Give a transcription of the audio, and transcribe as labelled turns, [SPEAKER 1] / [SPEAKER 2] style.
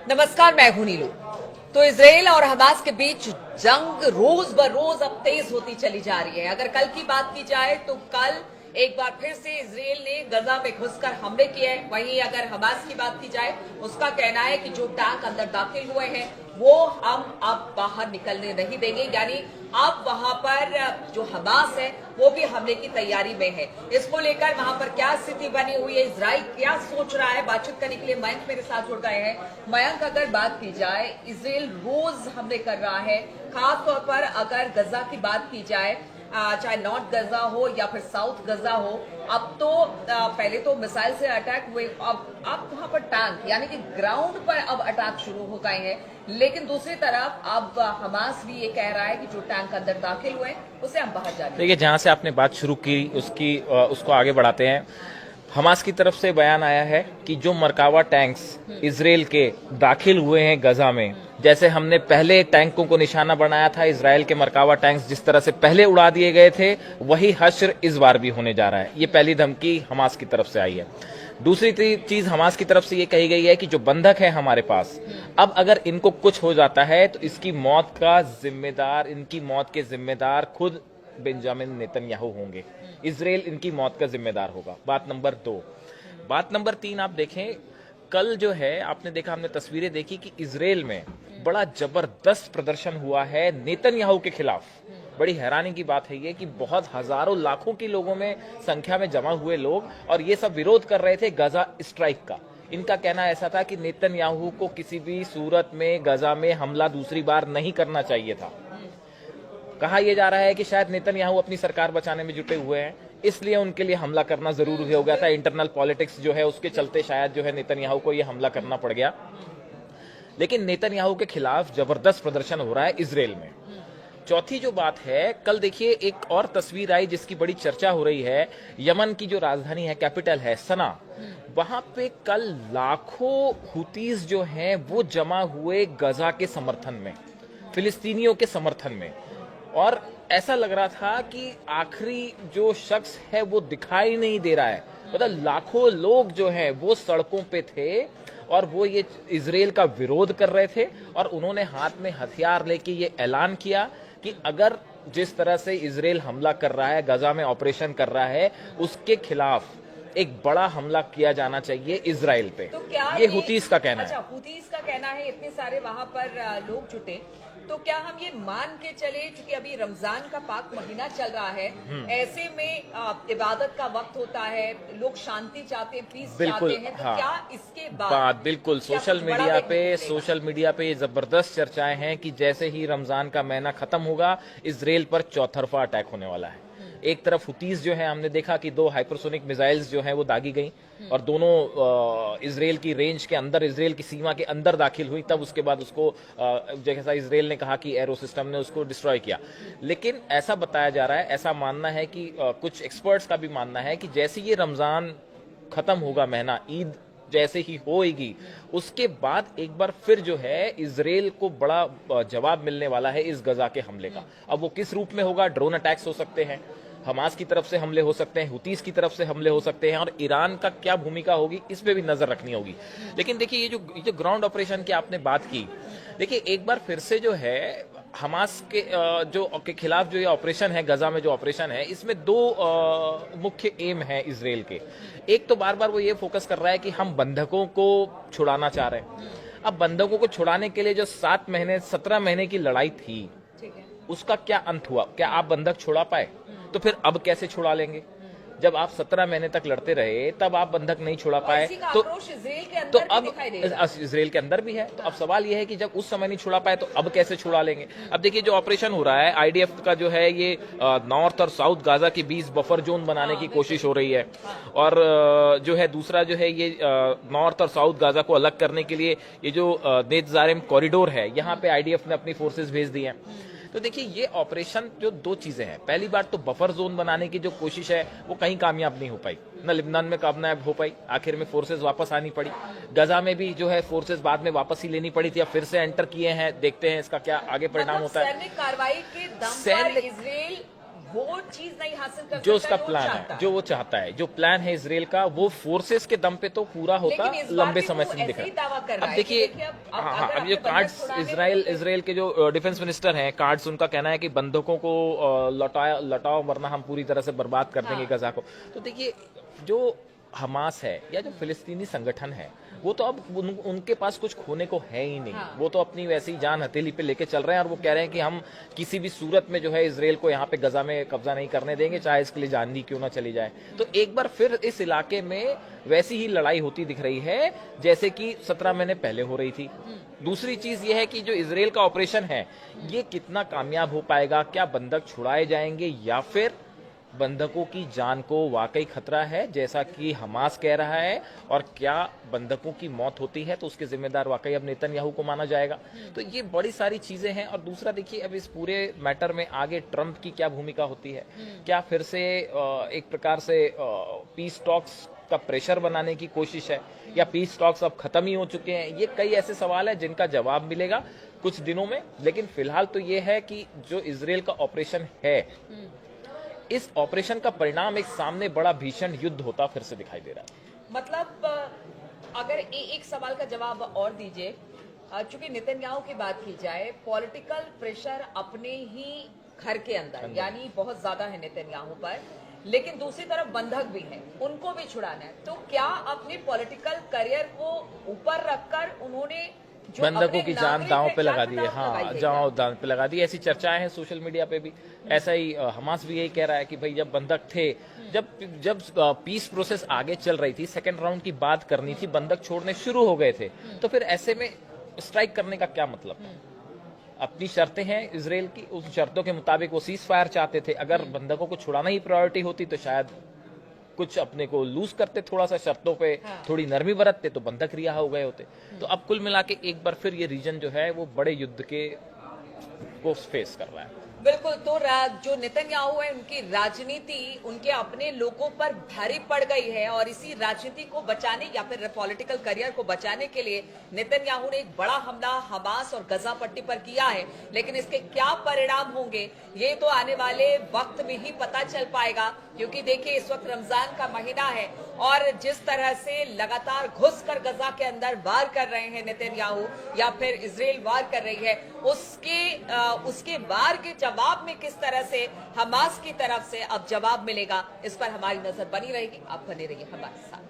[SPEAKER 1] नमस्कार, मैं हूं नीलू। तो इजराइल और हमास के बीच जंग रोज ब रोज अब तेज होती चली जा रही है। अगर कल की बात की जाए तो कल एक बार फिर से इजराइल ने गजा में घुसकर हमले किए। वहीं अगर हमास की बात की जाए, उसका कहना है कि जो टैंक अंदर दाखिल हुए हैं वो हम अब बाहर निकलने नहीं देंगे। यानी अब वहां पर जो हमास है वो भी हमले की तैयारी में है। इसको लेकर वहां पर क्या स्थिति बनी हुई है, इजराइल क्या सोच रहा है, बातचीत करने के लिए मयंक मेरे साथ जुड़ गए हैं। मयंक, अगर बात की जाए, इजराइल रोज हमले कर रहा है, खासतौर पर अगर गजा की बात की जाए, चाहे नॉर्थ गजा हो या फिर साउथ गजा हो। अब तो पहले तो मिसाइल से अटैक हुए, अब वहां पर टैंक यानी कि ग्राउंड पर अब अटैक शुरू हो गए हैं। लेकिन दूसरी तरफ अब हमास भी ये कह रहा है कि जो टैंक अंदर दाखिल हुए उसे हम बाहर जाने।
[SPEAKER 2] देखिए, जहां से आपने बात शुरू की उसको आगे बढ़ाते हैं। हमास की तरफ से बयान आया है कि जो मरकावा टैंक्स इजराइल के दाखिल हुए हैं गजा में, जैसे हमने पहले टैंकों को निशाना बनाया था, इजराइल के मरकावा टैंक्स जिस तरह से पहले उड़ा दिए गए थे, वही हश्र इस बार भी होने जा रहा है। ये पहली धमकी हमास की तरफ से आई है। दूसरी चीज हमास की तरफ से ये कही गई है कि जो बंधक है हमारे पास, अब अगर इनको कुछ हो जाता है तो इनकी मौत के जिम्मेदार खुद बेंजामिन नेतन्याहू होंगे। इजराइल इनकी मौत का जिम्मेदार होगा। बात नंबर 2। बात नंबर 3, आप देखें, कल जो है आपने देखा, हमने तस्वीरें देखी कि इजराइल में बड़ा जबरदस्त प्रदर्शन हुआ है नेतन्याहू के खिलाफ। बड़ी हैरानी की बात है ये कि बहुत हजारों लाखों के लोगों में संख्या में जमा हुए लोग, और ये सब विरोध कर रहे थे गजा स्ट्राइक का। इनका कहना ऐसा था कि नेतन्याहू को किसी भी सूरत में गजा में हमला दूसरी बार नहीं करना चाहिए था। कहा यह जा रहा है कि शायद नेतन्याहू अपनी सरकार बचाने में जुटे हुए हैं, इसलिए उनके लिए हमला करना जरूरी हो गया था। इंटरनल पॉलिटिक्स जो है उसके चलते शायद जो है नेतन्याहू को यह हमला करना पड़ गया। लेकिन नेतन्याहू के खिलाफ जबरदस्त प्रदर्शन हो रहा है इजराइल में। चौथी जो बात है, कल देखिए एक और तस्वीर आई जिसकी बड़ी चर्चा हो रही है। यमन की जो राजधानी है, कैपिटल है सना, वहां पे कल लाखों हुतीज जो हैं वो जमा हुए गजा के समर्थन में, फिलिस्तीनियों के समर्थन में। और ऐसा लग रहा था कि आखिरी जो शख्स है वो दिखाई नहीं दे रहा है। मतलब लाखों लोग जो हैं वो सड़कों पे थे और वो ये इजराइल का विरोध कर रहे थे, और उन्होंने हाथ में हथियार लेके ये ऐलान किया कि अगर जिस तरह से इजराइल हमला कर रहा है, गजा में ऑपरेशन कर रहा है, उसके खिलाफ एक बड़ा हमला किया जाना चाहिए इजराइल पे।
[SPEAKER 1] तो क्या
[SPEAKER 2] ये हुतीस का कहना है।
[SPEAKER 1] हुतीस का कहना है, इतने सारे वहां पर लोग जुटे, तो क्या हम ये मान के चले, क्योंकि अभी रमजान का पाक महीना चल रहा है, ऐसे में इबादत का वक्त होता है, लोग शांति चाहते हैं, पीस चाहते हैं, तो क्या इसके बाद
[SPEAKER 2] बिल्कुल सोशल मीडिया पे ये जबरदस्त चर्चाएं हैं कि जैसे ही रमजान का महीना खत्म होगा, इजराइल पर चौतरफा अटैक होने वाला है। एक तरफ हुतीस जो है, हमने देखा कि 2 हाइपरसोनिक मिसाइल्स जो हैं वो दागी गई, और दोनों इजराइल की रेंज के अंदर, इजराइल की सीमा के अंदर दाखिल हुई। तब उसके बाद उसको जैसा इजराइल ने कहा कि एरो सिस्टम ने उसको डिस्ट्रॉय किया। लेकिन ऐसा बताया जा रहा है, ऐसा मानना है कि कुछ एक्सपर्ट्स का भी मानना है कि जैसे ये रमजान खत्म होगा, महीना ईद जैसे ही होएगी, उसके बाद एक बार फिर जो है इजराइल को बड़ा जवाब मिलने वाला है इस गजा के हमले का। अब वो किस रूप में होगा? ड्रोन अटैक्स हो सकते हैं, हमास की तरफ से हमले हो सकते हैं, हुतीस की तरफ से हमले हो सकते हैं, और ईरान का क्या भूमिका होगी इस पे भी नजर रखनी होगी। लेकिन देखिए, ये जो ग्राउंड ऑपरेशन की आपने बात की, देखिए एक बार फिर से जो है हमास के खिलाफ जो ये ऑपरेशन है, गजा में जो ऑपरेशन है, इसमें 2 मुख्य एम है इजराइल के। एक तो बार बार वो ये फोकस कर रहा है कि हम बंधकों को छुड़ाना चाह रहे हैं। अब बंधकों को छुड़ाने के लिए जो 17 महीने की लड़ाई थी, उसका क्या अंत हुआ? क्या आप बंधक छुड़ा पाए? तो फिर अब कैसे छुड़ा लेंगे? जब आप 17 महीने तक लड़ते रहे, तब आप बंधक नहीं छुड़ा पाए, तो अब इजराइल के अंदर भी है। तो अब सवाल यह है कि जब उस समय नहीं छुड़ा पाए, तो अब कैसे छुड़ा लेंगे? अब देखिए, जो ऑपरेशन हो रहा है आईडीएफ का जो है, ये नॉर्थ और साउथ गाजा के बीच बफर जोन बनाने की कोशिश हो रही है, और जो है दूसरा जो है ये नॉर्थ और साउथ गाजा को अलग करने के लिए ये जो नेत्जारिम कॉरिडोर है, यहाँ पे आईडीएफ ने अपनी फोर्सेज भेज दी हैं। तो देखिए, ये ऑपरेशन जो 2 चीजें हैं, पहली बात तो बफर जोन बनाने की जो कोशिश है वो कहीं कामयाब नहीं हो पाई, न लिबनान में कामयाब हो पाई, आखिर में फोर्सेज वापस आनी पड़ी। गजा में भी जो है फोर्सेज बाद में वापस ही लेनी पड़ी थी, अब फिर से एंटर किए हैं, देखते हैं इसका क्या आगे परिणाम होता है।
[SPEAKER 1] सैन्य कार्रवाई के दम पर इजराइल वो चीज नहीं हासिल कर
[SPEAKER 2] जो
[SPEAKER 1] सकता
[SPEAKER 2] उसका प्लान
[SPEAKER 1] चाहता
[SPEAKER 2] है, जो वो चाहता है, जो प्लान है इसराइल का, वो फोर्सेस के दम पे तो पूरा होगा,
[SPEAKER 1] लेकिन इस बार
[SPEAKER 2] लंबे
[SPEAKER 1] भी
[SPEAKER 2] समय
[SPEAKER 1] वो
[SPEAKER 2] से नहीं दिख
[SPEAKER 1] ऐसे ही
[SPEAKER 2] रहा।
[SPEAKER 1] दावा कर रहा
[SPEAKER 2] अब
[SPEAKER 1] है
[SPEAKER 2] देखिए,
[SPEAKER 1] कि अब
[SPEAKER 2] हाँ,
[SPEAKER 1] अगर
[SPEAKER 2] अब
[SPEAKER 1] अपने
[SPEAKER 2] ये
[SPEAKER 1] बंधक
[SPEAKER 2] कार्ड्स
[SPEAKER 1] छुड़ाने
[SPEAKER 2] इसराइल के जो डिफेंस मिनिस्टर हैं, कार्ड्स उनका कहना है कि बंधकों को लौटाओ वरना हम पूरी तरह से बर्बाद कर देंगे
[SPEAKER 1] हाँ।
[SPEAKER 2] गजा को। तो देखिए, जो हमास है या जो फिलिस्तीनी संगठन है, वो तो अब उनके पास कुछ खोने को है ही नहीं।
[SPEAKER 1] हाँ।
[SPEAKER 2] वो तो अपनी वैसी जान हथेली पे लेके चल रहे हैं और वो कह रहे हैं कि हम किसी भी सूरत में जो है इसराइल को यहाँ पे गजा में कब्जा नहीं करने देंगे, चाहे इसके लिए जान ही क्यों ना चली जाए। तो एक बार फिर इस इलाके में वैसी ही लड़ाई होती दिख रही है जैसे कि 17 महीने पहले हो रही थी। दूसरी चीज ये है कि जो इसराइल का ऑपरेशन है, ये कितना कामयाब हो पाएगा, क्या बंधक छुड़ाए जाएंगे या फिर बंधकों की जान को वाकई खतरा है जैसा कि हमास कह रहा है, और क्या बंधकों की मौत होती है तो उसके जिम्मेदार वाकई अब नेतन्याहू को माना जाएगा। तो ये बड़ी सारी चीजें हैं। और दूसरा देखिए, अब इस पूरे मैटर में आगे ट्रंप की क्या भूमिका होती है, क्या फिर से एक प्रकार से पीस टॉक्स का प्रेशर बनाने की कोशिश है, या पीस टॉक्स अब खत्म ही हो चुके हैं। ये कई ऐसे सवाल है जिनका जवाब मिलेगा कुछ दिनों में। लेकिन फिलहाल तो ये है कि जो इसराइल का ऑपरेशन है, इस ऑपरेशन का परिणाम एक सामने बड़ा भीषण युद्ध होता फिर से दिखाई दे रहा है।
[SPEAKER 1] मतलब अगर एक सवाल का जवाब और दीजिए, चूंकि नेतन्याहू की बात की जाए, पॉलिटिकल प्रेशर अपने ही घर के अंदर यानी बहुत ज्यादा है नेतन्याहू पर, लेकिन दूसरी तरफ बंधक भी है, उनको भी छुड़ाना है। तो क्या अपने पॉलिटिकल करियर को ऊपर रखकर उन्होंने
[SPEAKER 2] बंधकों की जान दांव पे लगा दी है। हाँ,
[SPEAKER 1] लगाई
[SPEAKER 2] जान दांव पे लगा दी, ऐसी चर्चाएं हैं सोशल मीडिया पे भी। ऐसा ही हमास भी यही कह रहा है कि भाई जब बंधक थे, जब पीस प्रोसेस आगे चल रही थी, सेकेंड राउंड की बात करनी थी, बंधक छोड़ने शुरू हो गए थे, तो फिर ऐसे में स्ट्राइक करने का क्या मतलब था। अपनी शर्तें हैं इसराइल की, उस शर्तों के मुताबिक वो सीज फायर चाहते थे। अगर बंधकों को छुड़ाना ही प्रायोरिटी होती तो शायद कुछ अपने को लूज करते, थोड़ा सा शर्तों पे थोड़ी नरमी बरतते, तो बंधक रिहा हो गए होते। तो अब कुल मिला के एक बार फिर ये रीजन जो है वो बड़े युद्ध को फेस कर रहा है।
[SPEAKER 1] बिल्कुल। तो जो नेतन्याहू है, उनकी राजनीति उनके अपने लोगों पर भारी पड़ गई है, और इसी राजनीति को बचाने या फिर पॉलिटिकल करियर को बचाने के लिए नेतन्याहू ने एक बड़ा हमला हमास और गजा पट्टी पर किया है। लेकिन इसके क्या परिणाम होंगे ये तो आने वाले वक्त में ही पता चल पाएगा, क्योंकि देखिए इस वक्त रमजान का महीना है और जिस तरह से लगातार घुसकर गजा के अंदर वार कर रहे हैं नेतन्याहू या फिर इजराइल वार कर रही है, उसके वार के जवाब में किस तरह से हमास की तरफ से अब जवाब मिलेगा, इस पर हमारी नजर बनी रहेगी। आप बने रहिए हमारे साथ।